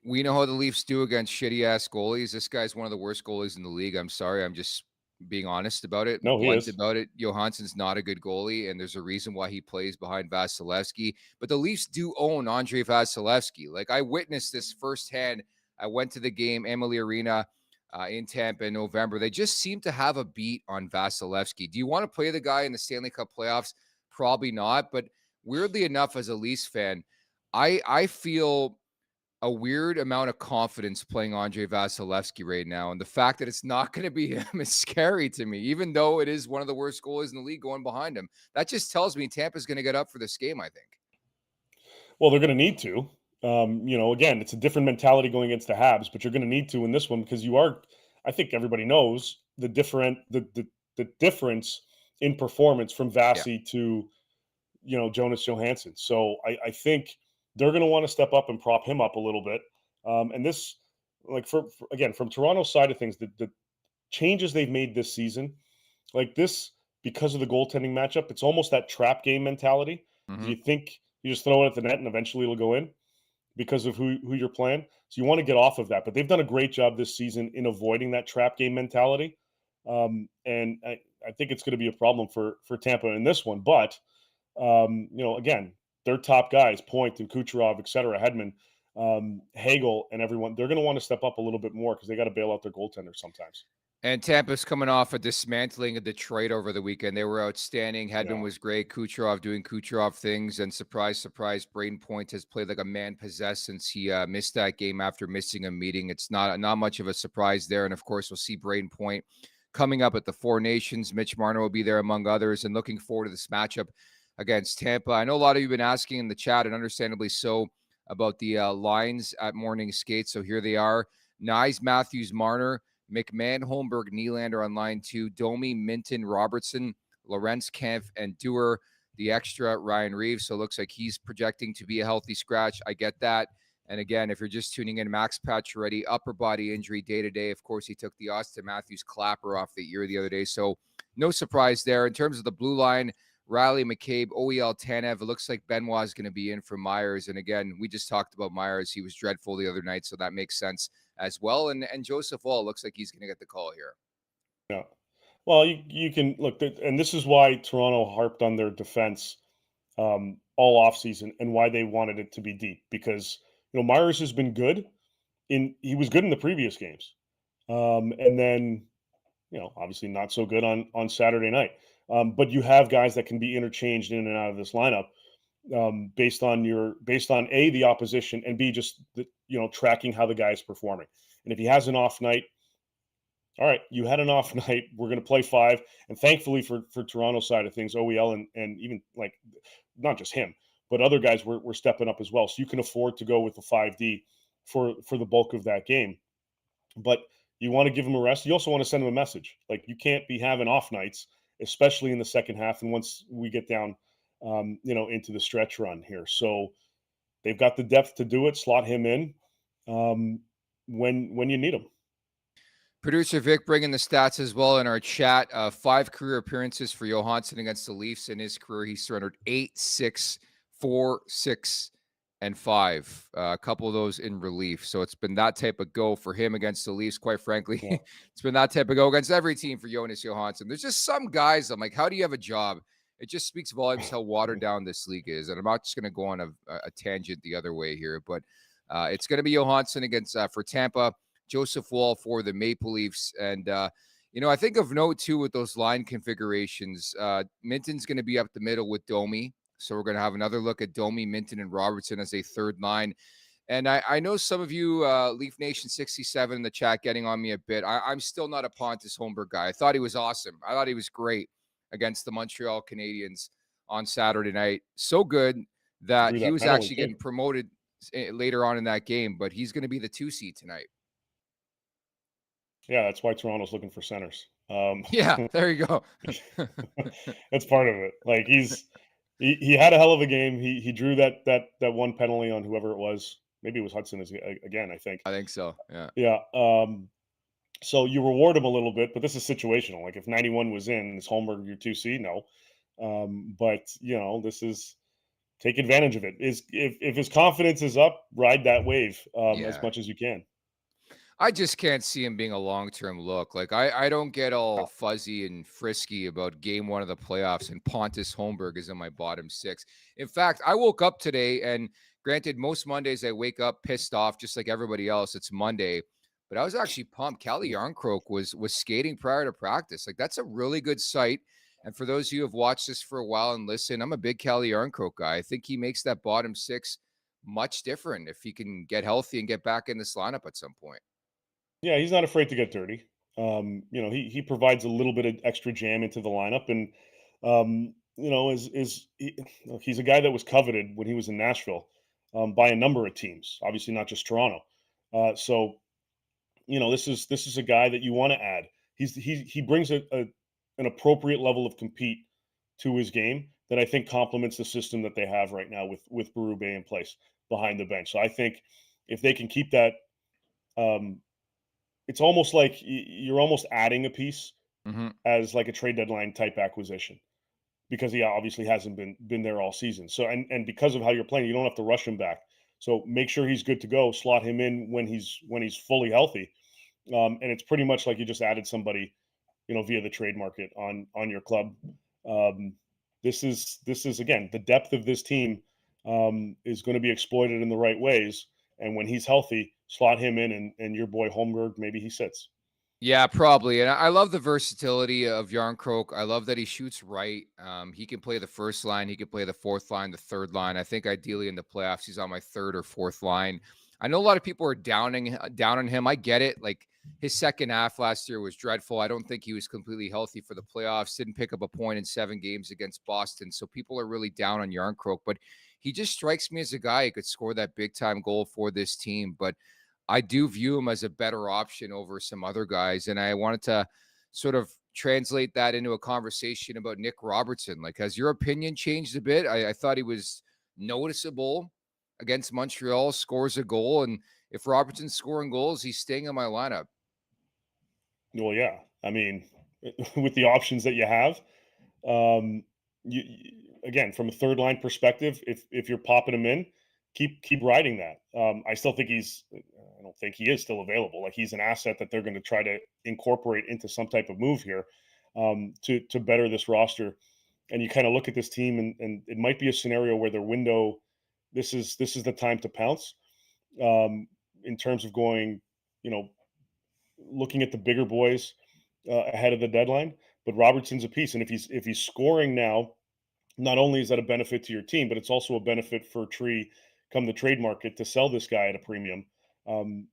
we know how the Leafs do against shitty ass goalies. This guy's one of the worst goalies in the league. I'm sorry. I'm just being honest about it. No, he Blunt is. about it. Johansson's not a good goalie, and there's a reason why he plays behind Vasilevsky. But the Leafs do own Andre Vasilevsky. Like I witnessed this firsthand. I went to the game, Amalie Arena, in Tampa in November. They just seem to have a beat on Vasilevsky. Do you want to play the guy in the Stanley Cup playoffs? Probably not. But weirdly enough, as a Leafs fan, I feel a weird amount of confidence playing Andre Vasilevsky right now. And the fact that it's not going to be him is scary to me, even though it is one of the worst goalies in the league going behind him. That just tells me Tampa's going to get up for this game, I think. Well, they're going to need to. Again, it's a different mentality going against the Habs, but you're going to need to in this one because I think everybody knows the difference in performance from Vasi to, Jonas Johansson. So I think they're going to want to step up and prop him up a little bit. And this, like again, from Toronto's side of things, the changes they've made this season, like this, because of the goaltending matchup, it's almost that trap game mentality. You think you just throw it at the net and eventually it'll go in because of who you're playing. So you want to get off of that. But they've done a great job this season in avoiding that trap game mentality. And I think it's going to be a problem for Tampa in this one. But Again, their top guys, Point and Kucherov, et cetera, Hedman, Hagel, and everyone, they're going to want to step up a little bit more because they got to bail out their goaltender sometimes. And Tampa's coming off a dismantling of Detroit over the weekend. They were outstanding. Hedman Yeah. was great. Kucherov doing Kucherov things. And surprise, surprise, Braden Point has played like a man possessed since he missed that game after missing a meeting. It's not much of a surprise there. And of course, we'll see Braden Point coming up at the Four Nations. Mitch Marner will be there among others. And looking forward to this matchup against Tampa. I know a lot of you have been asking in the chat, and understandably so, about the lines at morning skate. So here they are. Nyes, Matthews, Marner, McMahon, Holmberg, Nylander on line 2, Domi, Minton, Robertson, Lorenz, Kempf, and Dewar. The extra, Ryan Reeves. So it looks like he's projecting to be a healthy scratch. I get that. And again, if you're just tuning in, Max Pacioretty, upper body injury day-to-day. Of course, he took the Austin Matthews clapper off the ear the other day. So no surprise there. In terms of the blue line, Riley, McCabe, OEL, Tanev. It looks like Benoit is going to be in for Myers. And again, we just talked about Myers. He was dreadful the other night, so that makes sense as well. And Joseph Wall looks like he's going to get the call here. Yeah. Well, you can look, and this is why Toronto harped on their defense all offseason and why they wanted it to be deep, because Myers has been good. He was good in the previous games, and then obviously not so good on Saturday night. But you have guys that can be interchanged in and out of this lineup based on A, the opposition, and B, just tracking how the guy's performing. And if he has an off night, all right, you had an off night. We're going to play 5, and thankfully for Toronto's side of things, OEL and even like not just him, but other guys were stepping up as well. So you can afford to go with the 5D for the bulk of that game. But you want to give him a rest. You also want to send him a message. Like, you can't be having off nights, especially in the second half. And once we get down, into the stretch run here. So they've got the depth to do it. Slot him in when you need him. Producer Vic bringing the stats as well in our chat. 5 career appearances for Johansson against the Leafs in his career. He surrendered 8, 6, 4, 6, and 5. A couple of those in relief. So it's been that type of go for him against the Leafs, quite frankly. Yeah. It's been that type of go against every team for Jonas Johansson. There's just some guys, I'm like, how do you have a job? It just speaks volumes how watered down this league is. And I'm not just going to go on a tangent the other way here, but it's going to be Johansson against for Tampa, Joseph Wall for the Maple Leafs. And, I think of note, too, with those line configurations, Minton's going to be up the middle with Domi. So we're going to have another look at Domi, Minton, and Robertson as a third line. And I know some of you, Leaf Nation 67 in the chat, getting on me a bit. I'm still not a Pontus Holmberg guy. I thought he was awesome. I thought he was great against the Montreal Canadiens on Saturday night. So good that he was actually getting promoted later on in that game, but he's going to be the 2 seed tonight. Yeah, that's why Toronto's looking for centers. Yeah, there you go. That's part of it. Like, he had a hell of a game. He drew that one penalty on whoever it was. Maybe it was Hudson again, I think. I think so. Yeah. Yeah. So you reward him a little bit, but this is situational. Like, if 91 was in, is Holmberg your 2 seed? No. But this is, take advantage of it. If his confidence is up, ride that wave as much as you can. I just can't see him being a long-term look. Like, I don't get all fuzzy and frisky about game 1 of the playoffs and Pontus Holmberg is in my bottom 6. In fact, I woke up today, and granted, most Mondays I wake up pissed off just like everybody else. It's Monday, but I was actually pumped. Calle Jarnkrok was skating prior to practice. Like, that's a really good sight. And for those of you who have watched this for a while and listen, I'm a big Calle Jarnkrok guy. I think he makes that bottom 6 much different if he can get healthy and get back in this lineup at some point. Yeah, he's not afraid to get dirty. He provides a little bit of extra jam into the lineup, and he's a guy that was coveted when he was in Nashville by a number of teams. Obviously, not just Toronto. So this is a guy that you want to add. He brings an appropriate level of compete to his game that I think complements the system that they have right now with Berube in place behind the bench. So I think if they can keep that. It's almost like you're almost adding a piece as like a trade deadline type acquisition, because he obviously hasn't been there all season. So and because of how you're playing, you don't have to rush him back. So make sure he's good to go. Slot him in when he's fully healthy, and it's pretty much like you just added somebody, via the trade market on your club. This is again, the depth of this team is going to be exploited in the right ways. And when he's healthy, slot him in, and your boy Holmberg, maybe he sits. Yeah, probably. And I love the versatility of Yarncroke. I love that he shoots right. He can play the first line, he can play the fourth line, the third line. I think ideally in the playoffs, he's on my third or fourth line. I know a lot of people are down on him. I get it. Like his second half last year was dreadful. I don't think he was completely healthy for the playoffs. Didn't pick up a point in 7 games against Boston. So people are really down on Yarncroke, but he just strikes me as a guy who could score that big time goal for this team. But I do view him as a better option over some other guys. And I wanted to sort of translate that into a conversation about Nick Robertson. Like, has your opinion changed a bit? I thought he was noticeable against Montreal, scores a goal. And if Robertson's scoring goals, he's staying in my lineup. Well, yeah. I mean, with the options that you have, um, again, from a third line perspective, if you're popping him in, keep riding that. I still think I don't think he is still available. Like he's an asset that they're going to try to incorporate into some type of move here to better this roster. And you kind of look at this team, and it might be a scenario where their window. This is the time to pounce in terms of going, you know, looking at the bigger boys ahead of the deadline. But Robertson's a piece, and if he's scoring now, not only is that a benefit to your team, but it's also a benefit for Tree come the trade market to sell this guy at a premium. Um,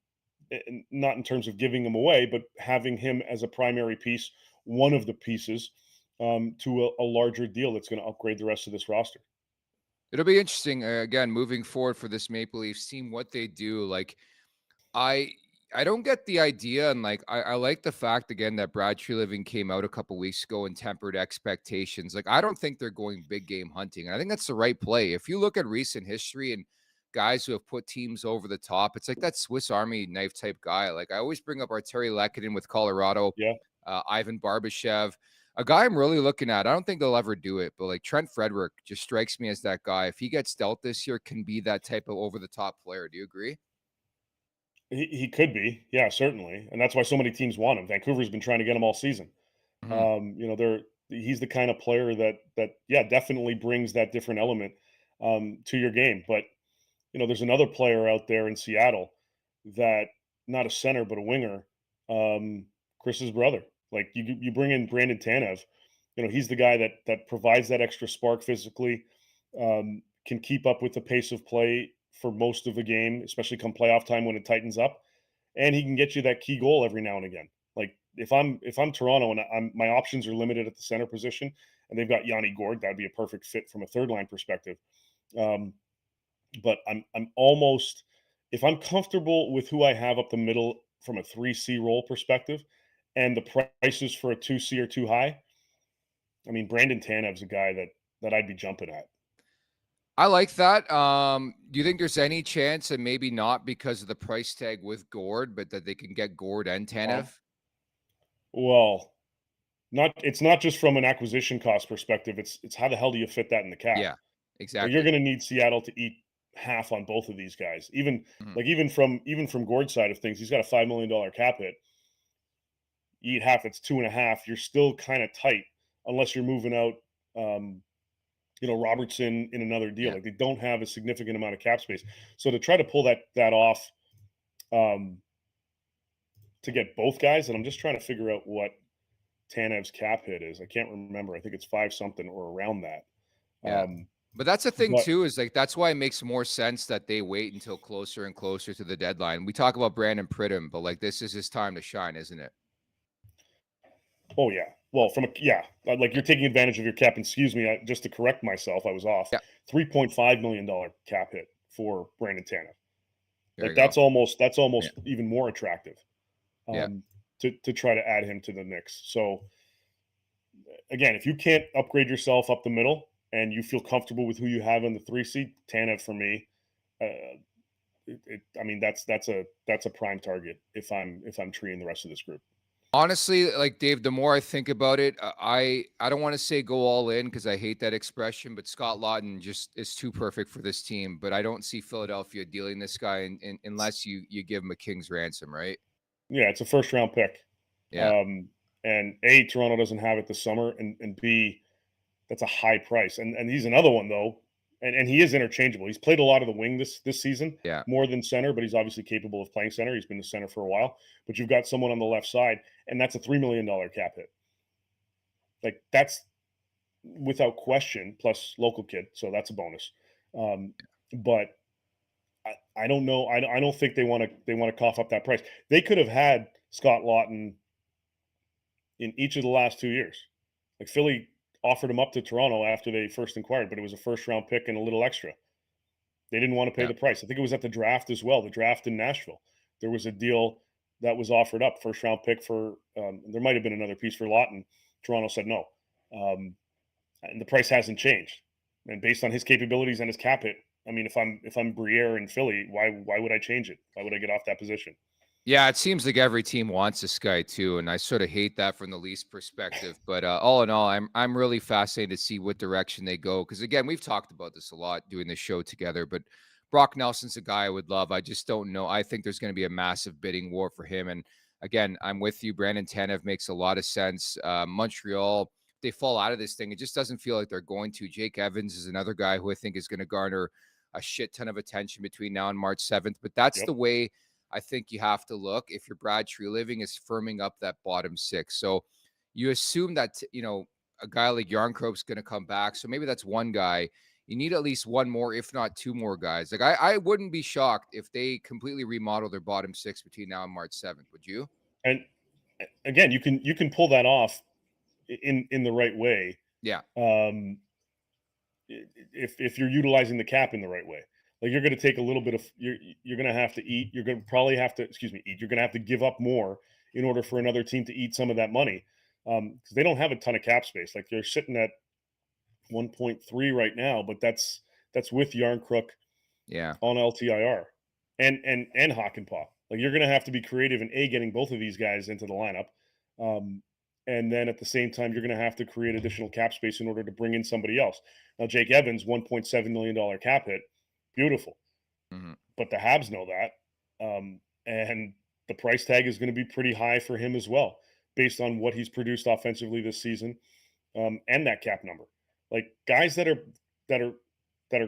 Not in terms of giving him away, but having him as a primary piece, one of the pieces to a larger deal that's going to upgrade the rest of this roster. It'll be interesting, again, moving forward for this Maple Leafs team, what they do. Like, I I don't get the idea, and like I like the fact again that Brad Treliving came out a couple weeks ago and tempered expectations. Like I don't think they're going big game hunting. And I think that's the right play. If you look at recent history and guys who have put teams over the top, it's like that Swiss Army knife type guy. Like I always bring up Arturi Lehkonen with Colorado, Yeah, Ivan Barbashev, a guy I'm really looking at. I don't think they'll ever do it, but like Trent Frederick just strikes me as that guy. If he gets dealt this year, can be that type of over the top player. Do you agree? he could be. Yeah, certainly, and that's why so many teams want him. Vancouver's been trying to get him all season. Mhm. They're he's the kind of player that yeah, definitely brings that different element to your game. But there's another player out there in Seattle that not a center but a winger, Chris's brother. Like you bring in Brandon Tanev, he's the guy that provides that extra spark physically, can keep up with the pace of play for most of the game, especially come playoff time when it tightens up, and he can get you that key goal every now and again. Like if I'm Toronto and my options are limited at the center position, and they've got Yanni Gord, that'd be a perfect fit from a third line perspective. Um, but I'm almost, if I'm comfortable with who I have up the middle from a 3C role perspective, and the prices for a 2C are too high. I mean, Brandon Tanev's a guy that I'd be jumping at. I like that. Do you think there's any chance, and maybe not because of the price tag with Gord, but that they can get Gord and Uh, Tanev? well, it's not just from an acquisition cost perspective. It's how the hell do you fit that in the cap? Yeah, Like you're exactly. going to need Seattle to eat half on both of these guys. Mhm. Even from Gord's side of things, he's got a $5 million cap hit. You eat half, it's 2.5. You're still kind of tight unless you're moving out, um, Robertson in another deal. Yeah. Like they don't have a significant amount of cap space. So to try to pull that off, um, to get both guys, and I'm just trying to figure out what Tanev's cap hit is. I can't remember. I think it's five something or around that. Yeah. Um, But that's the thing but too, is like that's why it makes more sense that they wait until closer and closer to the deadline. We talk about Brandon Pridham, but like this is his time to shine, isn't it? oh yeah, well like you're taking advantage of your cap. Excuse me, just to correct myself, I was off. Yeah. $3.5 million cap hit for Brandon Tanev. There Like you go. that's almost Yeah. even more attractive Yeah. um, to try to add him to the mix. So again, if you can't upgrade yourself up the middle and you feel comfortable with who you have in the 3 seat, Tanev for me, uh, I mean that's a prime target if I'm treating the rest of this group. Honestly, like Dave, the more I think about it, I don't want to say go all in because I hate that expression, but Scott Lawton just is too perfect for this team. But I don't see Philadelphia dealing this guy unless you give him a king's ransom, right? Yeah, it's a first round pick, Yeah. um, and A, Toronto doesn't have it this summer, and B, That's a high price. And he's another one though, and he is interchangeable. He's played a lot of the wing this season, Yeah. more than center, but he's obviously capable of playing center. He's been the center for a while. But you've got someone on the left side, and that's a $3 million cap hit. Like that's without question, plus local kid, so that's a bonus. But I don't know. I don't think they want to cough up that price. They could have had Scott Lawton in each of the last 2 years. Like Philly offered him up to Toronto after they first inquired, but it was a first round pick and a little extra. They didn't want to pay Yeah. the price. I think it was at the draft as well. The draft in Nashville, there was a deal that was offered up, first round pick for. There might have been another piece for Lawton. Toronto said no, and the price hasn't changed. And based on his capabilities and his cap hit, I mean, if I'm Briere in Philly, why would I change it? Why would I get off that position? Yeah, it seems like every team wants this guy too, and I sort of hate that from the Leafs perspective. But all in all, I'm really fascinated to see what direction they go. Because again, we've talked about this a lot doing this show together. But Brock Nelson's a guy I would love. I just don't know. I think there's going to be a massive bidding war for him. And again, I'm with you. Brandon Tanev makes a lot of sense. Montreal, they fall out of this thing. It just doesn't feel like they're going to. Jake Evans is another guy who I think is going to garner a shit ton of attention between now and March 7th. But that's Yep. the way I think you have to look if you're Brad Treliving is firming up that bottom six. So you assume that, a guy like Yarncroke's going to come back. So maybe that's one guy. You need at least one more, if not two more guys. Like I wouldn't be shocked if they completely remodel their bottom six between now and March 7th. Would you? And again, you can pull that off in the right way. Yeah. If you're utilizing the cap in the right way. Like you're going to take a little bit of you're going to have to eat. You're going to probably have to eat. You're going to have to give up more in order for another team to eat some of that money because they don't have a ton of cap space. Like they're sitting at 1.3 right now, but that's with Yarncrook Yeah. on LTIR and Hakanpää. Like you're going to have to be creative in getting both of these guys into the lineup. And then at the same time, you're going to have to create additional cap space in order to bring in somebody else. Now, Jake Evans, $1.7 million cap hit, beautiful. Mm-hmm. But the Habs know that. And the price tag is going to be pretty high for him as well, based on what he's produced offensively this season and that cap number. Like guys that are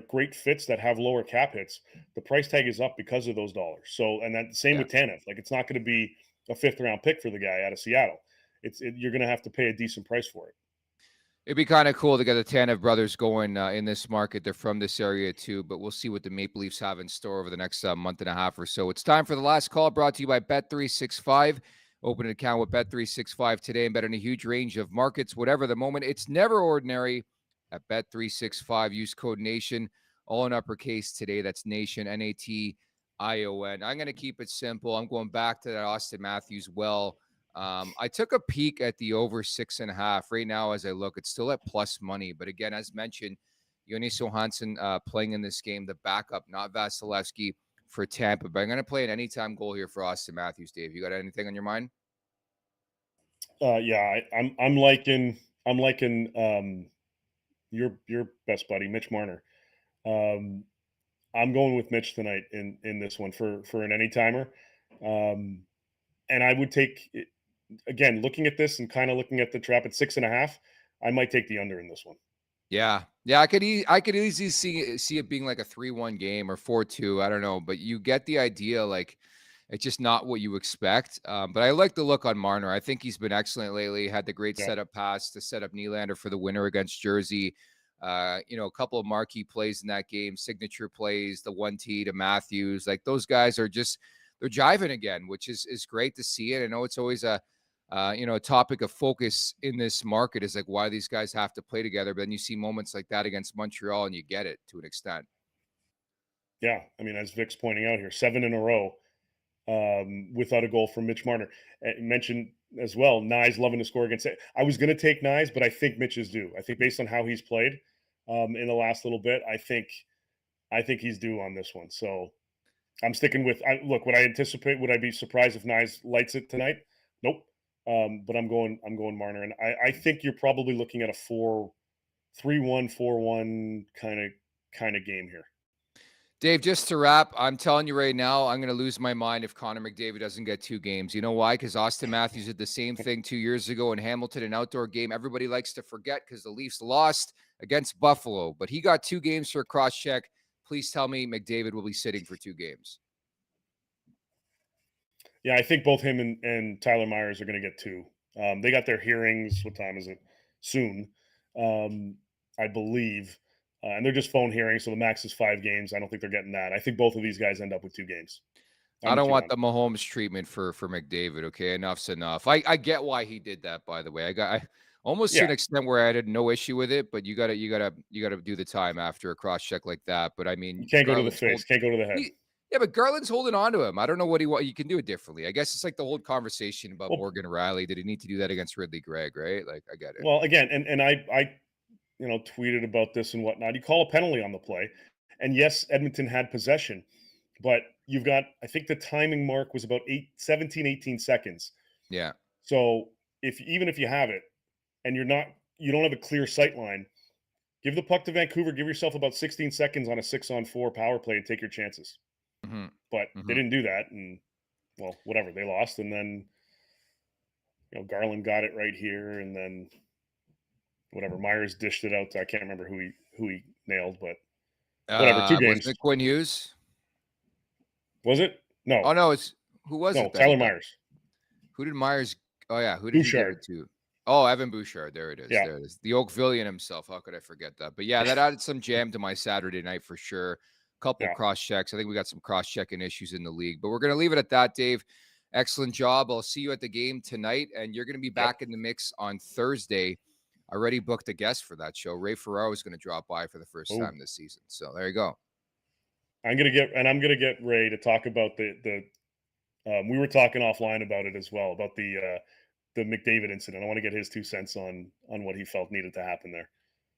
great fits that have lower cap hits, the price tag is up because of those dollars. So, and that same with Tanev. Like it's not going to be a 5th round pick for the guy out of Seattle. You're going to have to pay a decent price for it. It'd be kind of cool to get the Tanev brothers going in this market. They're from this area too, but we'll see what the Maple Leafs have in store over the next month and a half or so. It's time for the last call, brought to you by Bet365. Open an account with Bet365 today and bet on a huge range of markets, whatever the moment. It's never ordinary at Bet365. Use code NATION, all in uppercase today. That's NATION, NATION. I'm going to keep it simple. I'm going back to that Austin Matthews well. I took a peek at the over 6.5. Right now, as I look, it's still at plus money. But again, as mentioned, Jonas Johansson playing in this game, the backup, not Vasilevsky for Tampa. But I'm going to play an anytime goal here for Austin Matthews. Dave, you got anything on your mind? Yeah, I'm liking your best buddy, Mitch Marner. I'm going with Mitch tonight in this one for an anytimer. And I would take again, looking at this and kind of looking at the trap at 6.5, I might take the under in this one. Yeah. I could easily see it being like a 3-1 game or 4-2. I don't know, but you get the idea. Like it's just not what you expect. But I like the look on Marner. I think he's been excellent lately. Had the great setup pass to set up Nylander for the winner against Jersey. A couple of marquee plays in that game, signature plays, the 1T to Matthews. Like those guys are just they're jiving again, which is great to see. And I know it's always a topic of focus in this market is like why these guys have to play together. But then you see moments like that against Montreal and you get it to an extent. Yeah. I mean, as Vic's pointing out here, 7 in a row without a goal from Mitch Marner. Mentioned as well, Nyes loving to score against it. I was going to take Nyes, but I think Mitch is due. I think based on how he's played in the last little bit, I think he's due on this one. So I'm sticking with, look, would I anticipate, would I be surprised if Nyes lights it tonight? Nope. But I'm going Marner. And I think you're probably looking at a 3-1, 4-1 kind of game here. Dave, just to wrap, I'm telling you right now, I'm going to lose my mind if Connor McDavid doesn't get 2 games. You know why? Because Austin Matthews did the same thing 2 years ago in Hamilton, an outdoor game. Everybody likes to forget because the Leafs lost against Buffalo, but he got 2 games for a cross-check. Please tell me McDavid will be sitting for 2 games. Yeah, I think both him and Tyler Myers are going to get 2. They got their hearings. What time is it? Soon, I believe. And they're just phone hearings, so the max is 5 games. I don't think they're getting that. I think both of these guys end up with 2 games. I don't want the Mahomes treatment for McDavid. Okay, enough's enough. I get why he did that. By the way, I almost to an extent where I had no issue with it, but you gotta do the time after a cross check like that. But I mean, you can't go to the face, can't go to the head. Yeah, but Garland's holding on to him. I don't know what you can do it differently. I guess it's like the whole conversation about Morgan Riley. Did he need to do that against Ridley Gregg? Right? Like I get it. Well, again, and I tweeted about this and whatnot. You call a penalty on the play, and yes, Edmonton had possession, but you've got, I think the timing mark was about 18 seconds. Yeah. So even if you have it and you don't have a clear sight line, give the puck to Vancouver, give yourself about 16 seconds on a 6-on-4 power play and take your chances. Mm-hmm. But they didn't do that, and well, whatever, they lost. And then Garland got it right here, and then whatever, Myers dished it out to, I can't remember who he nailed, but whatever. 2 games. Was it Quinn Hughes? Was it? No. Oh no, who was it? No, Tyler Myers. Who did Myers? Oh yeah, who did Bouchard. he give it to? Oh, Evan Bouchard. There it is. Yeah. There it is. The Oakvillian himself. How could I forget that? But yeah, that added some jam to my Saturday night for sure. Couple cross checks. I think we got some cross checking issues in the league, but we're going to leave it at that, Dave. Excellent job. I'll see you at the game tonight, and you're going to be back in the mix on Thursday. I already booked a guest for that show. Ray Ferraro is going to drop by for the first time this season. So there you go. I'm going to get Ray to talk about we were talking offline about it as well, about the McDavid incident. I want to get his 2 cents on what he felt needed to happen there.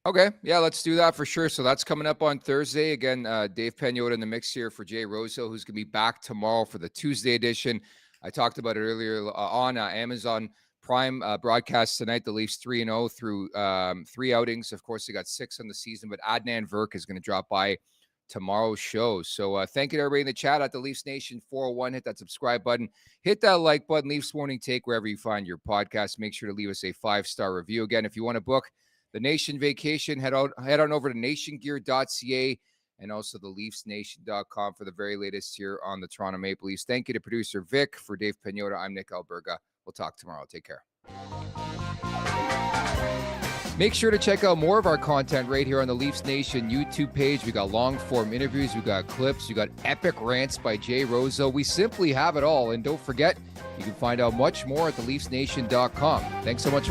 Okay. Yeah, let's do that for sure. So that's coming up on Thursday. Again, Dave Pagnotta in the mix here for Jay Rosehill, who's going to be back tomorrow for the Tuesday edition. I talked about it earlier on Amazon Prime broadcast tonight. The Leafs 3-0 through 3 outings. Of course, they got 6 on the season, but Adnan Virk is going to drop by tomorrow's show. So thank you to everybody in the chat at the Leafs Nation 401. Hit that subscribe button. Hit that like button. Leafs Morning Take wherever you find your podcast. Make sure to leave us a 5-star review. Again, if you want to book the Nation vacation, head on over to nationgear.ca and also the LeafsNation.com for the very latest here on the Toronto Maple Leafs. Thank you to producer Vic. For Dave Pagnotta, I'm Nick Alberga. We'll talk tomorrow. Take care. Make sure to check out more of our content right here on the Leafs Nation YouTube page. We got long-form interviews, we got clips, we got epic rants by Jay Rosehill. We simply have it all. And don't forget, you can find out much more at theleafsnation.com. Thanks so much for watching.